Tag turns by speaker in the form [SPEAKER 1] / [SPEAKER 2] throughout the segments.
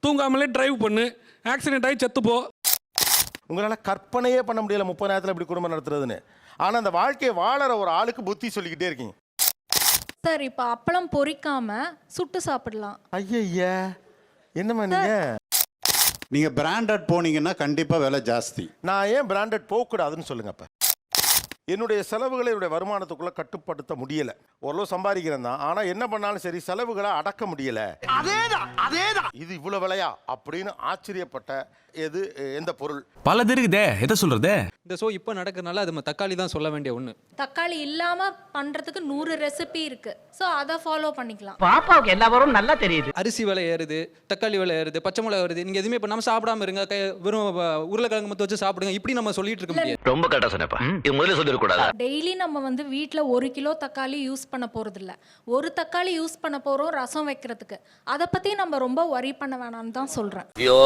[SPEAKER 1] தூங்காமலே drive பண்ணு, accident ஆகி செத்துப்போ.
[SPEAKER 2] உங்களால் கற்பனையே பண்ண முடியல 30 நேரத்தில் இப்படி குடும்பம் நடத்துறதுன்னு. ஆனால் அந்த வாழ்க்கையை வாழற ஒரு ஆளுக்கு புத்தி சொல்லிக்கிட்டே இருக்கீங்க.
[SPEAKER 3] சார் இப்போ அப்பளம் பொரிக்காம சுட்டு சாப்பிடலாம்.
[SPEAKER 2] ஐயா என்னம்மா
[SPEAKER 4] நீங்க பிராண்டட் போனீங்கன்னா கண்டிப்பா விலை ஜாஸ்தி.
[SPEAKER 2] நான் ஏன் பிராண்டட் போகக்கூடாதுன்னு சொல்லுங்க. அப்ப என்னுடைய செலவுகளை என்னுடைய வருமானத்துக்குள்ள கட்டுப்படுத்த முடியல. ஓரளவு சம்பாதிக்கிறேன் தான், ஆனா என்ன பண்ணாலும் சரி செலவுகளை அடக்க முடியல. அதேதான் இது இவ்வளவு விலையா அப்படின்னு ஆச்சரியப்பட்ட எந்த பொருள்?
[SPEAKER 5] பலது இருக்குதே, எதை சொல்றது?
[SPEAKER 6] இந்த ஷோ இப்போ நடக்கிறதுனால அது தக்காளி தான் சொல்ல வேண்டிய ஒன்று.
[SPEAKER 3] தக்காளி இல்லாம பண்றதுக்கு 100 ரெசிபி இருக்கு. ஸோ அதை ஃபாலோ பண்ணிக்கலாம்.
[SPEAKER 7] பாப்பாவுக்கு எல்லா வரும் நல்லா தெரியுது.
[SPEAKER 6] அரிசி விலை ஏறுது, தக்காளி விலை ஏறுது, பச்சை மிளகா வருது. நீங்க எதுவுமே பண்ணாம சாப்பிடாம இருங்க, வெறும் உருளைக்கிழங்கு மட்டும் வச்சு சாப்பிடுங்க, இப்படி நம்ம சொல்லிட்டு இருக்க முடியாது.
[SPEAKER 8] ரொம்ப கரெக்டா சொன்னப்பா. இது முதல்ல சொல்லிருக்கூடாது.
[SPEAKER 3] டெய்லி நம்ம வந்து வீட்டில் 1 கிலோ தக்காளி யூஸ் பண்ண போறது இல்ல. ஒரு தக்காளி யூஸ் பண்ண போறோம் ரசம் வைக்கிறதுக்கு. அதை பத்தி நம்ம ரொம்ப வரி பண்ண வேணாம்னு தான் சொல்றேன்.
[SPEAKER 8] ஐயோ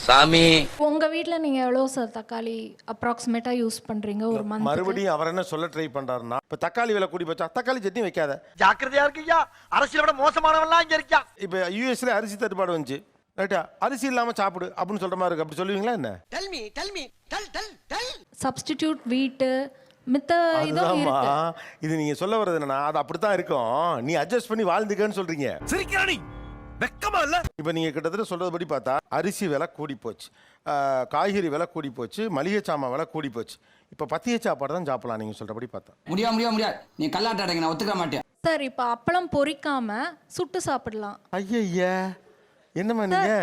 [SPEAKER 8] சாமி,
[SPEAKER 3] உங்க வீட்டில் நீங்க எவ்வளோ சார் தக்காளி அப்ராக்சிமேட்டா யூஸ் பண்றீங்க ஒரு மந்த்?
[SPEAKER 2] மறுபடியும் அவர் என்ன சொல்ல ட்ரை பண்றாருன்னா, இப்ப தக்காளி விலை கூடி போச்சா, தக்காளி சட்னி வைக்காத.
[SPEAKER 7] ஜாக்கிரதையா இருக்கியா, அரசியலை விட மோசமானவன்லாம் இங்க இருக்கியா.
[SPEAKER 2] இப்ப யூஎஸ்ல அரிசி தட்டுப்பாடு வந்துச்சு, ரைட்டா, அரிசி இல்லாம சாப்பிடு அப்படின்னு சொல்ற மாதிரி இருக்கு. அப்படி சொல்லுவீங்களா என்ன?
[SPEAKER 3] சப்ஸ்டிடியூட் வீட்டு மித்த இதுவும்
[SPEAKER 2] அதுதான்மா,
[SPEAKER 3] இருக்கு.
[SPEAKER 2] இது நீங்க சொல்ல வர்றது என்னன்னா அது அப்படித்தான் இருக்கும், நீ அட்ஜஸ்ட் பண்ணி வாழ்ந்துக்கன்னு சொல்றீங்க.
[SPEAKER 5] சிரிக்கிறானி, வெக்கமா இல்ல?
[SPEAKER 2] இப்போ நீங்கள் கிட்டத்தட்ட சொல்கிறபடி பார்த்தா அரிசி விலை கூடி போச்சு, காய்கறி விலை கூடி போச்சு, மளிகை சாமான் விலை கூடி போச்சு. இப்போ பத்திய சாப்பாடு தான் சாப்பிடலாம் நீங்கள் சொல்கிறபடி பார்த்தா.
[SPEAKER 9] முடியாது நீ கல்லாட்ட அடைங்க, நான் ஒத்துக்க மாட்டேன்.
[SPEAKER 3] சார் இப்போ அப்பளம் பொரிக்காம சுட்டு சாப்பிடலாம்.
[SPEAKER 2] ஐயா என்னம்மா நீங்க?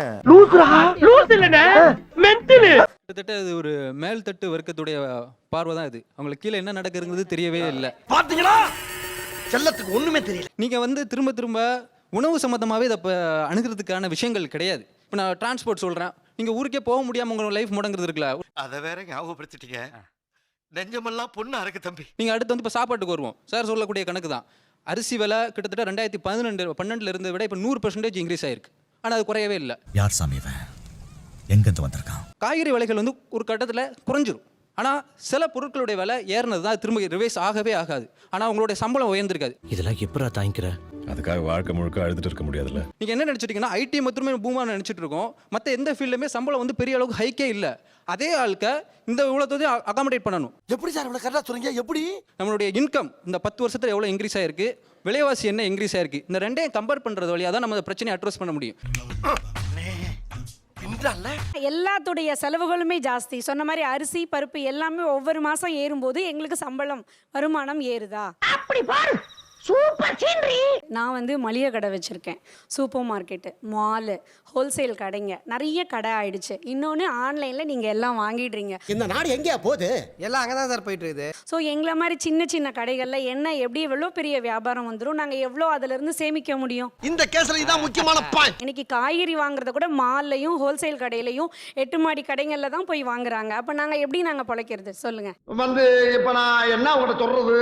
[SPEAKER 6] கிட்டத்தட்ட அது ஒரு மேல்தட்டு வர்க்கத்துடைய பார்வை தான் இது. அவங்களுக்கு கீழே என்ன நடக்குதுங்கிறது தெரியவே இல்லை.
[SPEAKER 7] பாத்தீங்களா, செல்லத்துக்கு ஒண்ணுமே தெரியல.
[SPEAKER 6] நீங்க வந்து திரும்ப திரும்ப உணவு சம்மந்தமாகவே இதை அணுகிறதுக்கான விஷயங்கள் கிடையாது. இப்போ நான் டிரான்ஸ்போர்ட் சொல்கிறேன், நீங்கள் ஊருக்கே போக முடியாமல் உங்களோட லைஃப் முடங்குறது இருக்குல்ல.
[SPEAKER 8] அதை வேற ஞாபகப்படுத்திட்டீங்க. நெஞ்சமெல்லாம் பொண்ணு அறக்கு தம்பி.
[SPEAKER 6] நீங்கள் அடுத்து வந்து இப்போ சாப்பாட்டுக்கு வருவோம். சார் சொல்லக்கூடிய கணக்கு தான், அரிசி விலை கிட்டத்தட்ட 2012 இருந்த விட இப்போ 100% இன்க்ரீஸ் ஆயிருக்கு. ஆனால் அது குறையவே இல்லை.
[SPEAKER 5] யார் சாமி இவன்? எங்கிருந்து வந்திருக்கான்?
[SPEAKER 6] காய்கறி விலைகள் வந்து ஒரு கட்டத்தில் குறைஞ்சிரும். ஆனால் சில பொருட்களுடைய விலை ஏறினது தான் திரும்ப ரிவைஸ் ஆகவே ஆகாது. ஆனால் உங்களுடைய சம்பளம் உயர்ந்திருக்காது.
[SPEAKER 5] இதெல்லாம் எப்படா தாங்கிக்கிற? அதுக்காக வாழ்க்கை முழுக்க அழுதுட்டு இருக்க முடியாதுல்ல.
[SPEAKER 6] நீங்கள் என்ன நினச்சிட்டீங்கன்னா ஐடி மட்டுமே பூமாக நினச்சிட்டு இருக்கோம், மற்ற எந்த ஃபீல்டுமே சம்பளம் வந்து பெரிய அளவுக்கு ஹைக்கே இல்லை. அதே ஆளுக்கு இந்த இவ்வளோத்தையும் அகாமடேட் பண்ணணும்.
[SPEAKER 7] எப்படி சார் இவ்வளவு கரெக்டா சொல்றீங்க? எப்படி
[SPEAKER 6] நம்மளுடைய இன்கம் இந்த 10 வருஷத்துல எவ்வளோ இன்க்ரீஸ் ஆயிருக்கு, விலைவாசி என்ன இன்க்ரீஸ் ஆயிருக்கு, இந்த ரெண்டையும் கம்பேர் பண்ணுறது வழியாக தான் நம்ம பிரச்சனையை அட்ரஸ் பண்ண முடியும்.
[SPEAKER 10] எல்லாத்துடைய செலவுகளுமே ஜாஸ்தி. சொன்ன மாதிரி அரிசி பருப்பு எல்லாமே ஒவ்வொரு மாசம் ஏறும்போது எங்களுக்கு சம்பளம் வருமானம் ஏறுதா? அப்படி பாரு, சூப்பர் சீனரி. நான் வந்து மளிகை கடை வச்சிருக்கேன், சூப்பர் மார்க்கெட்டு, மாலு, ஹோல்சேல் கடைங்க, நிறைய கடை ஆயிடுச்சு. இன்னொன்று ஆன்லைனில் நீங்கள் எல்லாம் வாங்கிடுறீங்க.
[SPEAKER 7] இந்த நாடு எங்கேயா போகுது?
[SPEAKER 9] எல்லாம் அங்கதான் சார் போயிட்டு இருக்குது.
[SPEAKER 10] ஸோ எங்களை மாதிரி சின்ன சின்ன கடைகளில் என்ன எப்படி எவ்வளோ பெரிய வியாபாரம் வந்துடும், நாங்கள் எவ்வளோ அதிலிருந்து சேமிக்க முடியும்?
[SPEAKER 7] இந்த கேஸ்ல இதான் முக்கியமான பாயிண்ட்.
[SPEAKER 10] இன்னைக்கு காய்கறி வாங்குறத கூட மால்லையும் ஹோல்சேல் கடையிலையும் 8 மாடி கடைகள்ல தான் போய் வாங்குறாங்க. அப்ப நாங்க எப்படி நாங்க பொழைக்கிறது சொல்லுங்க?
[SPEAKER 7] வந்து இப்ப நான் என்ன உங்கள்ட்ட சொல்றது?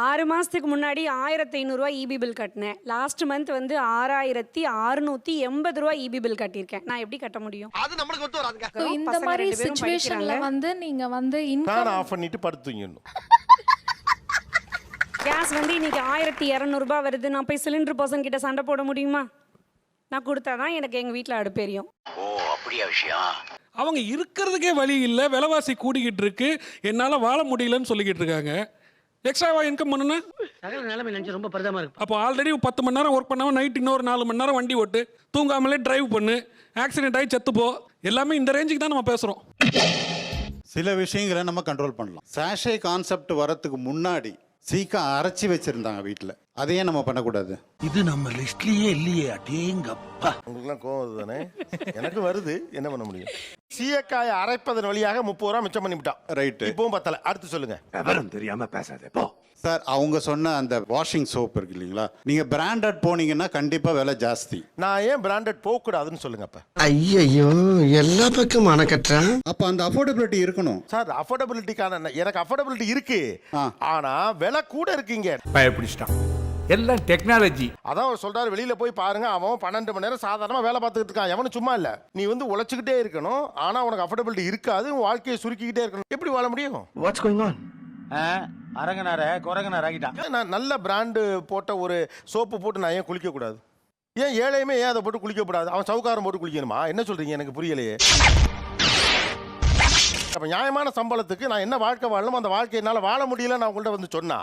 [SPEAKER 10] 6 மாசத்துக்கு முன்னாடி 1500 ரூபாய் இபி பில் கட்டினேன். லாஸ்ட் மந்த் வந்து 6680 ரூபாய் இபி பில் கட்டியிருக்கேன். நான் எப்படி கட்ட முடியும்?
[SPEAKER 7] அது நம்மளுக்கு ஒத்து வராதுங்க.
[SPEAKER 3] So, இந்த மாதிரி சிச்சுவேஷன்ல வந்து நீங்க வந்து
[SPEAKER 2] ஃபேன்
[SPEAKER 3] இன்கம்
[SPEAKER 2] ஆஃப் பண்ணிட்டு படுத்துங்கணும்.
[SPEAKER 10] கேஸ் வந்து இன்னைக்கு 1200 ரூபாய் வருது. நான் போய் சிலிண்டர் பர்சன் கிட்ட சண்டை போட முடியுமா? நான் கொடுத்தாதான் எனக்கு எங்க வீட்டுல அடுப்பெரியும்.
[SPEAKER 8] ஓ அப்படியா விஷயம்?
[SPEAKER 1] அவங்க இருக்கிறதுக்கே வழி இல்லை, விலைவாசி கூடிக்கிட்டு இருக்கு, என்னால் வாழ முடியலன்னு சொல்லிக்கிட்டு இருக்காங்க. எக்ஸ்ட்ராவா இன்கம் பண்ணுனா
[SPEAKER 7] சகல நிலைமை நினைச்சு ரொம்ப பரிதமா இருக்கு.
[SPEAKER 1] அப்போ ஆல்ரெடி 10 மணி நேரம் ஒர்க் பண்ணாமல் நைட் இன்னொரு 4 மணி நேரம் வண்டி ஓட்டு, தூங்காமலே டிரைவ் பண்ணு, ஆக்சிடென்ட் ஆகி செத்துப்போ. எல்லாமே இந்த ரேஞ்சுக்கு தான் நம்ம பேசுகிறோம்.
[SPEAKER 4] சில விஷயங்களை நம்ம கண்ட்ரோல் பண்ணலாம். சாஷே கான்செப்ட் வரத்துக்கு முன்னாடி சீக்கிரம் அரைச்சி வச்சிருந்தாங்க வீட்டில், அதையே நம்ம பண்ணக்கூடாது.
[SPEAKER 7] இது நம்ம லிஸ்ட்லயே இல்லையே. அடேங்கப்பா,
[SPEAKER 2] உங்களுக்குலாம் கோவம் வருது தானே? எனக்கு வருது, என்ன பண்ண முடியும்? சீயக்காயை அரைப்பதன் வழியாக 30 ரூபா மிச்சம் பண்ணிவிட்டான்.
[SPEAKER 4] ரைட்டு.
[SPEAKER 2] இப்பவும் பத்தல. அடுத்து சொல்லுங்க.
[SPEAKER 7] விவரம் தெரியாம பேசாதே போ.
[SPEAKER 4] சார், அவங்க சொன்ன அந்த வாஷிங் சோப் இருக்கு இல்லைங்களா, நீங்க பிராண்டட் போனீங்கன்னா கண்டிப்பா விலை ஜாஸ்தி.
[SPEAKER 2] நான் ஏன் பிராண்டட் போகக்கூடாதுன்னு சொல்லுங்க. அப்ப
[SPEAKER 7] ஐயோ, எல்லா பக்கம் அணக்கட்டுறான்.
[SPEAKER 4] அப்ப அந்த அஃபோர்டபிலிட்டி இருக்கணும்
[SPEAKER 2] சார். அஃபோர்டபிலிட்டிக்கான எனக்கு அஃபோர்டபிலிட்டி இருக்கு, ஆனா விலை கூட இருக்கீங்க.
[SPEAKER 5] பயப்பிடிச்சிட்டான். எல்லாம் டெக்னாலஜி.
[SPEAKER 2] அதான் அவர் சொல்றாரு, வெளியில போய் பாருங்க, அவன் 12 மணி நேரம் சாதாரணமா வேலை பார்த்துக்கிட்டு இருக்கான். எவனும் சும்மா இல்ல. நீ வந்து உழைச்சுக்கிட்டே இருக்கணும், ஆனா உனக்கு அஃபோர்டபிலிட்டி இருக்காது, உன் வாழ்க்கையை சுருக்கிக்கிட்டே இருக்கணும். எப்படி வாழ முடியும்?
[SPEAKER 7] What's going on?
[SPEAKER 2] நான் நல்ல பிராண்டு போட்ட ஒரு சோப்பு போட்டு நான் ஏன் குளிக்க கூடாது? ஏன் ஏழையுமே ஏன் அதை போட்டு குளிக்கப்படாது? அவன் சவுக்காரம் போட்டு குளிக்கணுமா? என்ன சொல்றீங்க? எனக்கு புரியலையே. அப்ப நியாயமான சம்பளத்துக்கு நான் என்ன வாழ்க்கை வாழணும், அந்த வாழ்க்கை என்னால் வாழ முடியல நான் உங்கள்கிட்ட வந்து சொன்னா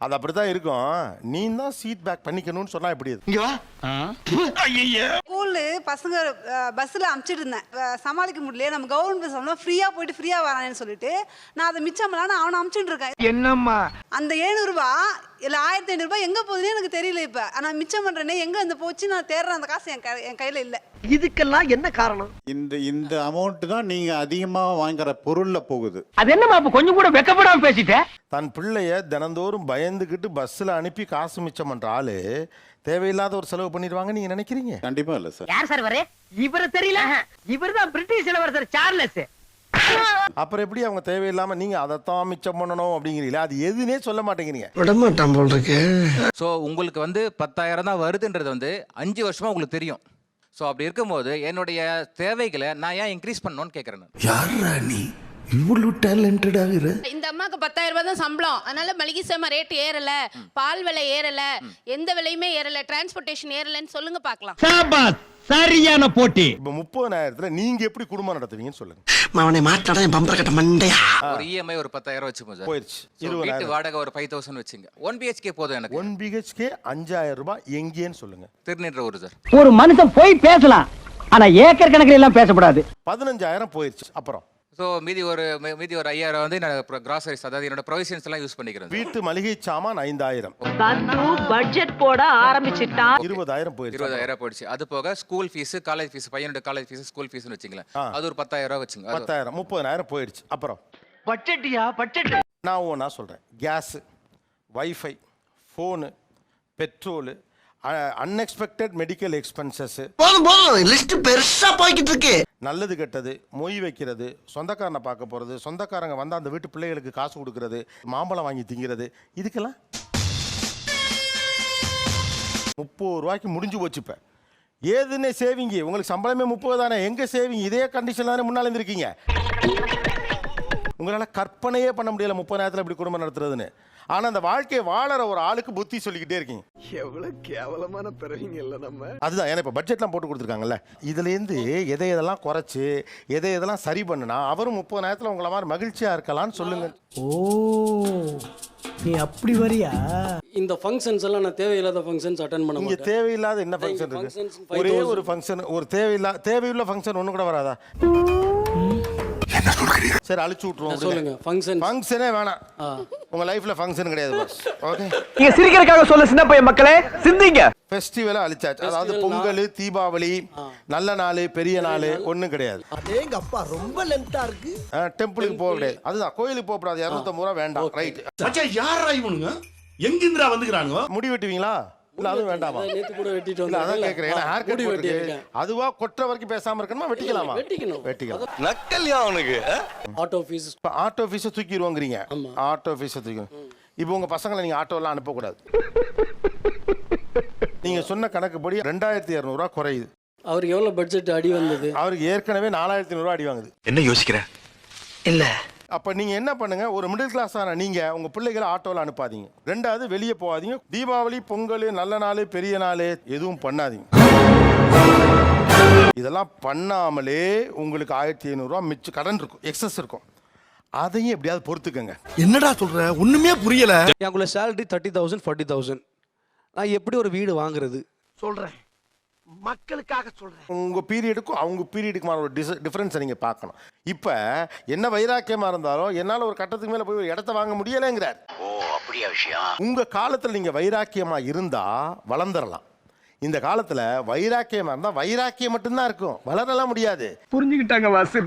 [SPEAKER 2] அது அப்படித்தான் இருக்கும். நீ தான் சீட் பேக் பண்ணிக்கணும்னு சொன்னா எப்படி இது?
[SPEAKER 10] ஸ்கூலு பசங்க பஸ்ஸில் அனுப்பிச்சிட்டு இருந்தேன். சமாளிக்க முடியல, நம்ம கவர்மெண்ட் பஸ் ஃப்ரீயாக போயிட்டு ஃப்ரீயாக வரானேன்னு சொல்லிட்டு நான் அதை மிச்சம்லாம் அவனை அனுப்பிச்சுட்டு இருக்கேன்.
[SPEAKER 7] என்னம்மா
[SPEAKER 10] அந்த 700 ரூபாய் இல்லை 1500 ரூபாய் எங்கே போகுதுன்னு எனக்கு தெரியல. இப்போ நான் மிச்சம் பண்ணுறேனே எங்கே அந்த போச்சு நான் தேடுறேன். அந்த காசு என் கையில் இல்லை.
[SPEAKER 7] இதுக்கெல்லாம் என்ன காரணம்?
[SPEAKER 4] இந்த அமௌண்ட் தான் நீங்க அதிகமா வாங்குற பொருள்ல போகுது.
[SPEAKER 7] அது என்னம்மா அப்ப கொஞ்சம் கூட வெக்கப்படாம பேசிட்டேன்.
[SPEAKER 2] தன் பிள்ளைய தினந்தோறும் பயந்துக்கிட்டு பஸ்ஸில் அனுப்பி காசு மிச்சம் பண்ற ஆளு தேவையில்லாத ஒரு செலவு பண்ணிடுவாங்க நீங்க நினைக்கிறீங்க?
[SPEAKER 4] கண்டிப்பா இல்ல சார்.
[SPEAKER 7] யார் சார் வரே? இவரை தெரியல. இவர்தான் பிரிட்டிஷ் இளவரசர் சார்லஸ்.
[SPEAKER 2] அப்புறம் எப்படி அவங்க தேவையில்லாம நீங்க அதைத்தான் மிச்சம் பண்ணணும் அப்படிங்கிறீங்களா? அது எதுனே சொல்ல மாட்டேங்கிறீங்க.
[SPEAKER 7] விடமாட்டான் போல் இருக்கு.
[SPEAKER 6] ஸோ உங்களுக்கு வந்து 10,000 தான் வருதுன்றது வந்து 5 வருஷமா உங்களுக்கு தெரியும். ஸோ அப்படி இருக்கும்போது என்னுடைய தேவைகளை நான் ஏன் இன்க்ரீஸ் பண்ணணும்னு கேட்குறேன்.
[SPEAKER 7] யாரா நீ இவ்வளவு டேலண்டட் ஆகுற?
[SPEAKER 3] இந்த அம்மாக்கு 10,000 ரூபாய் தான் சம்பளம், அதனால மளிகை சாமான் ரேட் ஏறல, பால் விலை ஏறல, எந்த விலையுமே ஏறல, டிரான்ஸ்போர்ட்டேஷன் ஏறலன்னு சொல்லுங்க பார்க்கலாம்.
[SPEAKER 7] சாபாஸ், சரியான போட்டி.
[SPEAKER 2] இப்போ 30,000த்துல நீங்க எப்படி குடும்பம் நடத்துவீங்கன்னு சொல்லுங்க.
[SPEAKER 7] அவனை மாட்டாடா என் பம்பர கட்ட மண்டையா.
[SPEAKER 6] ஒரு இஎம்ஐ ஒரு 10,000 வச்சுப்போம் சார்.
[SPEAKER 2] போயிடுச்சு.
[SPEAKER 6] வீட்டு
[SPEAKER 2] 20,000
[SPEAKER 6] வாடகை ஒரு 5,000 வச்சுங்க. 1 BHK போதும் எனக்கு.
[SPEAKER 2] 1 BHK 5,000 ரூபாய் எங்கேன்னு சொல்லுங்க.
[SPEAKER 6] திருநின்ற ஊர் சார்.
[SPEAKER 7] ஒரு மனுஷன் போய் பேசலாம், ஆனா ஏக்கர் கணக்கில் எல்லாம் பேசக்கூடாது.
[SPEAKER 2] 15,000 போயிடுச்சு. அப்புறம்
[SPEAKER 6] ஸோ மீதி ஒரு 5,000 வந்து நான் கிராசரிஸ், அதாவது என்னோட ப்ரொவிஷன்ஸ் எல்லாம் யூஸ் பண்ணிக்கிறேன்.
[SPEAKER 2] வீட்டு மளிகை சாமான் 5,000.
[SPEAKER 10] பட்ஜெட் போட ஆரம்பிச்சிட்டான்.
[SPEAKER 2] 20,000 போயிடுச்சு.
[SPEAKER 6] 20,000 போயிடுச்சு. அது போக ஸ்கூல் ஃபீஸ், காலேஜ் ஃபீஸ், பையனோட காலேஜ் ஃபீஸ், ஸ்கூல் ஃபீஸ்னு வச்சுங்களேன். அது ஒரு 10,000 வச்சுங்க.
[SPEAKER 2] 10,000 30,000 போயிடுச்சு. அப்புறம்
[SPEAKER 7] பட்ஜெட்டியா பட்ஜெட்?
[SPEAKER 2] நான் ஒன்றா சொல்கிறேன். Gas, wifi, phone, petrol, unexpected medical expenses.
[SPEAKER 7] போதும் போதும், லிஸ்ட் பெருசா போய்கிட்டு இருக்கு.
[SPEAKER 2] நல்லது கெட்டது, மொய் வைக்கிறது, சொந்தக்காரனை பார்க்க போகிறது, சொந்தக்காரங்க வந்து அந்த வீட்டு பிள்ளைகளுக்கு காசு கொடுக்கறது, மாம்பழம் வாங்கி திங்கிறது, இதுக்கெல்லாம் 30 ரூபாய்க்கு முடிஞ்சு போச்சு. இப்போ ஏதுன்னே சேவிங்க? உங்களுக்கு சம்பளமே 30 தானே, எங்கே சேவிங்? இதே கண்டிஷன் தானே முன்னால் இருந்திருக்கீங்க. உங்களால் கற்பனையே பண்ண முடியல 30,000 இப்படி குடும்பம் நடத்துறதுன்னு. ஆனால் அந்த வாழ்க்கையை வாழற ஒரு ஆளுக்கு புத்தி சொல்லிக்கிட்டே இருக்கீங்க.
[SPEAKER 7] எவ்வளவு கேவலமான பிறவிங்க இல்ல நம்ம.
[SPEAKER 2] அதுதான் ஏன்னா இப்போ பட்ஜெட்லாம் போட்டு கொடுத்துருக்காங்கல்ல, இதுலேருந்து எதையெல்லாம் குறைச்சி எதையெல்லாம் சரி பண்ணுனா அவரும் 30,000 உங்களை மாதிரி மகிழ்ச்சியாக இருக்கலாம்னு சொல்லுங்க.
[SPEAKER 7] ஓ, நீ அப்படி வரியா?
[SPEAKER 11] இந்த ஃபங்க்ஷன்ஸ் எல்லாம் நான் தேவையில்லாத ஃபங்க்ஷன்ஸ் அட்டெண்ட் பண்ண
[SPEAKER 2] இங்கே
[SPEAKER 11] மாட்டேன்.
[SPEAKER 2] தேவையில்லாத என்ன ஃபங்க்ஷன் இருக்கு? ஒரே ஒரு ஃபங்க்ஷன், ஒரு தேவையுள்ள ஃபங்க்ஷன் ஒன்று கூட வராதா? சரி, அழிச்சு விட்டுருவோம்.
[SPEAKER 11] சொல்லுங்க.
[SPEAKER 2] ஃபங்க்ஷனே வேணாம். உங்க லைஃப்ல ஃபங்க்ஷன் கிடையாது பாஸ். ஓகே,
[SPEAKER 7] நீங்க சிரிக்கிறதுக்காக சொல்ல சின்ன பையன் மக்களே, சிந்திங்க.
[SPEAKER 2] ஃபெஸ்டிவலை அழிச்சாச்சு. அதாவது பொங்கல், தீபாவளி, நல்ல நாள், பெரிய நாள் ஒன்றும் கிடையாது.
[SPEAKER 7] அதேங்க அப்பா, ரொம்ப லென்த்தா இருக்கு.
[SPEAKER 2] டெம்பிளுக்கு போக கிடையாது. அதுதான் கோயிலுக்கு போகக்கூடாது. 250 ரூபா வேண்டாம். ரைட்.
[SPEAKER 7] மச்சான், யாரா இவனுங்க? எங்கிந்திரா வந்துக்கறானுங்க?
[SPEAKER 2] முடி வெட்டுவீங்களா? இல்ல அதுவும் வேண்டாமா?
[SPEAKER 11] நேத்து கூட வெட்டிட்டு
[SPEAKER 2] இல்ல அதான் கேக்குறேன். ஏன்னா ஹேர் கட்
[SPEAKER 11] முடி
[SPEAKER 2] போட்டுருக்கு.
[SPEAKER 11] வெட்டியிருக்கேன்.
[SPEAKER 2] அதுவா கொற்ற வரைக்கும் பேசாம இருக்கணுமா? வெட்டிக்கலாமா? வெட்டிக்கலாம்.
[SPEAKER 8] நக்கல்யா அவனுக்கு.
[SPEAKER 11] Auto fees.
[SPEAKER 2] இப்போ ஆட்டோ ஃபீஸை தூக்கிடுவோங்கிறீங்க. ஆட்டோ ஃபீஸை தூக்கி இப்போ உங்க பசங்களை நீங்க ஆட்டோலாம் அனுப்பக்கூடாது. நீங்க சொன்ன கணக்குப்படி 2,200 ரூபா குறையுது.
[SPEAKER 11] அவருக்கு எவ்வளவு பட்ஜெட் அடி வந்தது?
[SPEAKER 2] அவருக்கு ஏற்கனவே 4,500 ரூபா அடி வாங்குது.
[SPEAKER 8] என்ன யோசிக்கிற?
[SPEAKER 7] இல்ல,
[SPEAKER 2] அப்போ நீங்கள் என்ன பண்ணுங்க, ஒரு மிடில் கிளாஸ் ஆன நீங்கள் உங்கள் பிள்ளைகளை ஆட்டோவில் அனுப்பாதீங்க. 2வது வெளியே போகாதீங்க. தீபாவளி, பொங்கல், நல்ல நாள், பெரிய நாள் எதுவும் பண்ணாதீங்க. இதெல்லாம் பண்ணாமலே உங்களுக்கு 1,500 ரூபா மிச்சம் கடன் இருக்கும், எக்ஸஸ் இருக்கும். அதையும் எப்படியாவது பொறுத்துக்கங்க.
[SPEAKER 7] என்னடா சொல்ற? ஒண்ணுமே புரியல.
[SPEAKER 11] எனக்குள்ள சேலரி 30,000 40,000. நான் எப்படி ஒரு வீடு வாங்குறது?
[SPEAKER 7] சொல்றேன், மக்களுக்காக சொல்றேன்.
[SPEAKER 2] உங்கள் பீரியடுக்கும் அவங்க பீரியடுக்குமான ஒரு டிஃப்ரென்ஸை நீங்கள் பார்க்கணும். இப்போ என்ன வைராக்கியமாக இருந்தாலும் என்னால் ஒரு கட்டத்துக்கு மேலே போய் ஒரு இடத்த வாங்க முடியலைங்கிறார்.
[SPEAKER 7] ஓ, அப்படியா விஷயம்?
[SPEAKER 2] உங்கள் காலத்தில் நீங்கள் வைராக்கியமாக இருந்தால் வளர்ந்துடலாம். இந்த காலத்தில் வைராக்கியமாக இருந்தால் வைராக்கியம் மட்டும்தான் இருக்கும், வளரலாம் முடியாது.
[SPEAKER 7] புரிஞ்சுக்கிட்டாங்க வாசு.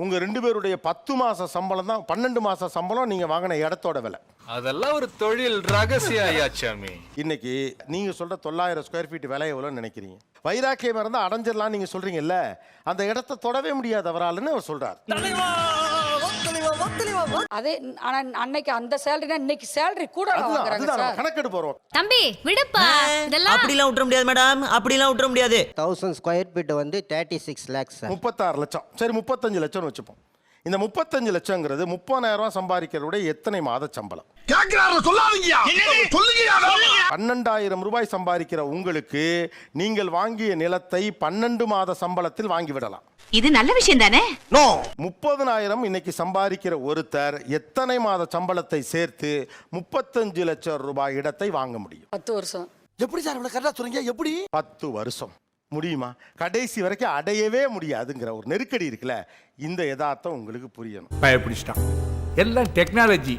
[SPEAKER 2] உங்கள் 2 பேருடைய 10 மாத சம்பளம் தான் 12 மாத சம்பளம் நீங்கள் வாங்கின இடத்தோட விலை.
[SPEAKER 5] அதெல்லாம் ஒரு தொழில் ரகசியம் ஐயாச்சாமி.
[SPEAKER 2] இன்னைக்கு நீங்கள் சொல்கிற 900 ஸ்கொயர் ஃபீட் விலை எவ்வளோன்னு நினைக்கிறீங்க? வைராக்கியமாக இருந்தால் அடைஞ்சிடலாம் நீங்கள் சொல்கிறீங்கல்ல, அந்த இடத்த தொடவே முடியாது அவரால்னு அவர் சொல்கிறார்.
[SPEAKER 10] அதே ஆனா அன்னைக்கு அந்த சேலரினா இன்னைக்கு சேலரி கூட
[SPEAKER 2] அதுதான் கணக்கெடு போகிறோம்.
[SPEAKER 3] தம்பி விடுப்பா, இதெல்லாம்
[SPEAKER 9] அப்படிலாம் விட்டுற முடியாது மேடம், அப்படிலாம் விட்டுற முடியாது.
[SPEAKER 12] 1000 ஸ்கொயர் ஃபீட் வந்து 36 lakhs.
[SPEAKER 2] 36 லட்சம். சரி, 35 லட்சம்னு வச்சுப்போம். இந்த 35 லட்சங்கிறது 30,000 ரூபாய் சம்பாதிக்கிறவருடைய எத்தனை மாத சம்பளம்? 12,000 ரூபாய் சம்பாதிக்கிற உங்களுக்கு நீங்கள் வாங்கிய நிலத்தை 12 மாத சம்பளத்தில் வாங்கி விடலாம்.
[SPEAKER 7] இது நல்ல விஷயம் தானே?
[SPEAKER 2] 30,000 இன்னைக்கு சம்பாதிக்கிற ஒருத்தர் எத்தனை மாத சம்பளத்தை சேர்த்து 35 லட்சம் ரூபாய் இடத்தை வாங்க முடியும்?
[SPEAKER 10] 10 வருஷம்.
[SPEAKER 8] எப்படி சார் இவ்வளவு கரெக்டா சொல்றீங்க? எப்படி
[SPEAKER 2] 10 வருஷம் முடியுமா? கடைசி வரைக்கும் அடையவே முடியாதுங்கிற ஒரு நெருக்கடி இருக்குல்ல, இந்த யதார்த்தம் உங்களுக்கு புரியணும்.
[SPEAKER 12] பயப்பிடிச்சிட்டான். எல்லாம் டெக்னாலஜி.